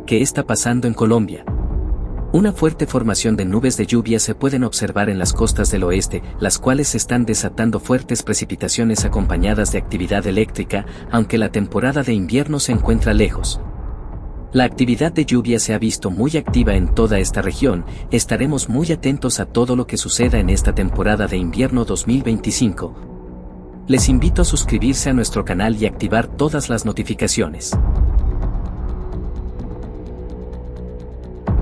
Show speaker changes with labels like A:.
A: ¿qué está pasando en Colombia? Una fuerte formación de nubes de lluvia se pueden observar en las costas del oeste, las cuales están desatando fuertes precipitaciones acompañadas de actividad eléctrica, aunque la temporada de invierno se encuentra lejos. La actividad de lluvia se ha visto muy activa en toda esta región, estaremos muy atentos a todo lo que suceda en esta temporada de invierno 2025. Les invito a suscribirse a nuestro canal y activar todas las notificaciones.